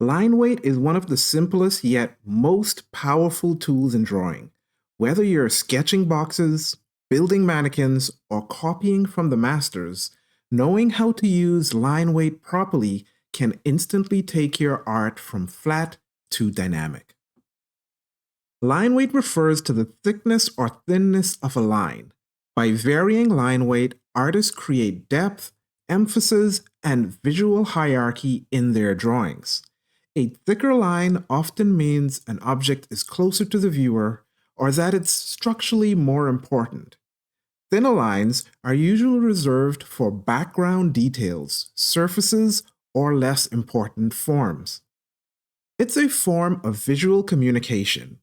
Line weight is one of the simplest yet most powerful tools in drawing. Whether you're sketching boxes, building mannequins, or copying from the masters, knowing how to use line weight properly can instantly take your art from flat to dynamic. Line weight refers to the thickness or thinness of a line. By varying line weight, artists create depth, emphasis, and visual hierarchy in their drawings. A thicker line often means an object is closer to the viewer or that it's structurally more important. Thinner lines are usually reserved for background details, surfaces, or less important forms. It's a form of visual communication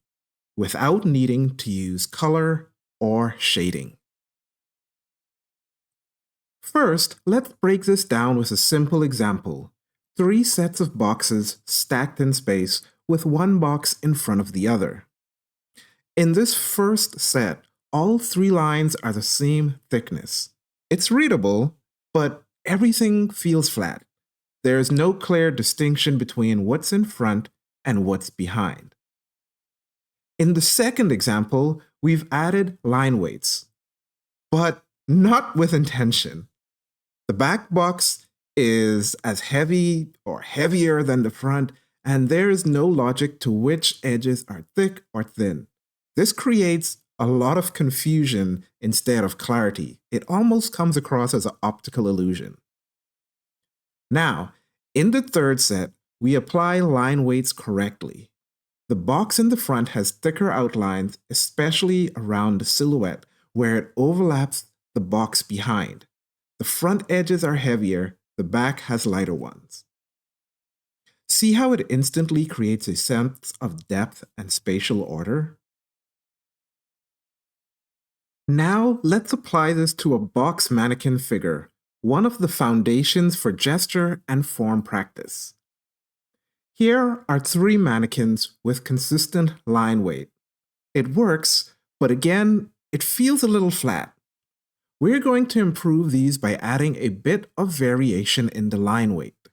without needing to use color or shading. First, let's break this down with a simple example. 3 sets of boxes stacked in space with one box in front of the other. In this first set, all 3 lines are the same thickness. It's readable, but everything feels flat. There is no clear distinction between what's in front and what's behind. In the second example, we've added line weights, but not with intention. The back box is as heavy or heavier than the front, and there is no logic to which edges are thick or thin. This creates a lot of confusion instead of clarity. It almost comes across as an optical illusion. Now, in the third set, we apply line weights correctly. The box in the front has thicker outlines, especially around the silhouette, where it overlaps the box behind. The front edges are heavier, the back has lighter ones. See how it instantly creates a sense of depth and spatial order? Now let's apply this to a box mannequin figure, one of the foundations for gesture and form practice. Here are 3 mannequins with consistent line weight. It works, but again, it feels a little flat. We're going to improve these by adding a bit of variation in the line weight.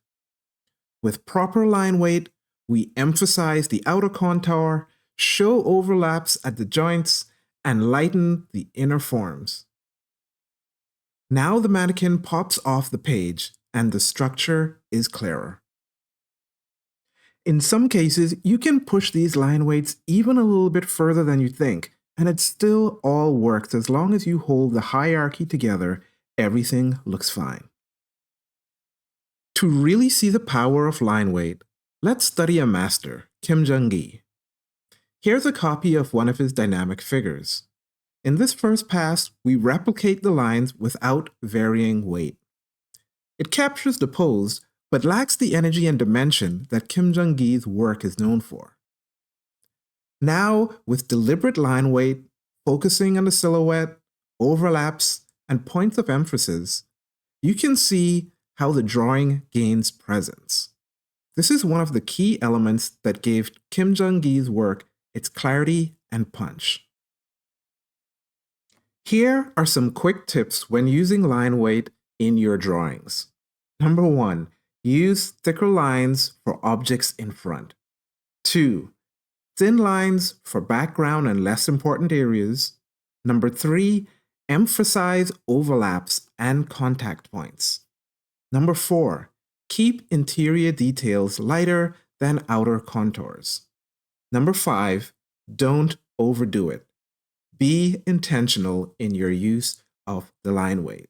With proper line weight, we emphasize the outer contour, show overlaps at the joints, and lighten the inner forms. Now the mannequin pops off the page and the structure is clearer. In some cases, you can push these line weights even a little bit further than you think, and it still all works as long as you hold the hierarchy together, everything looks fine. To really see the power of line weight, let's study a master, Kim Jung-gi. Here's a copy of one of his dynamic figures. In this first pass, we replicate the lines without varying weight. It captures the pose, but lacks the energy and dimension that Kim Jung-gi's work is known for. Now, with deliberate line weight, focusing on the silhouette, overlaps, and points of emphasis, you can see how the drawing gains presence. This is one of the key elements that gave Kim Jung-gi's work its clarity and punch. Here are some quick tips when using line weight in your drawings. Number 1. Use thicker lines for objects in front. 2. Thin lines for background and less important areas. Number 3. Emphasize overlaps and contact points. Number 4. Keep interior details lighter than outer contours. Number 5. Don't overdo it. Be intentional in your use of the line weight.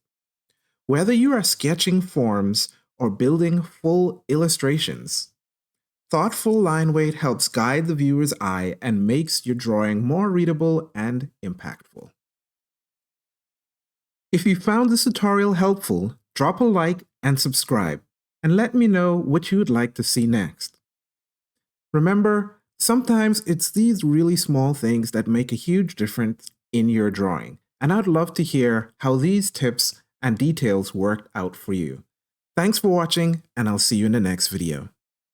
Whether you are sketching forms or building full illustrations, thoughtful line weight helps guide the viewer's eye and makes your drawing more readable and impactful. If you found this tutorial helpful, drop a like and subscribe, and let me know what you would like to see next. Remember, sometimes it's these really small things that make a huge difference in your drawing, and I'd love to hear how these tips and details worked out for you. Thanks for watching, and I'll see you in the next video.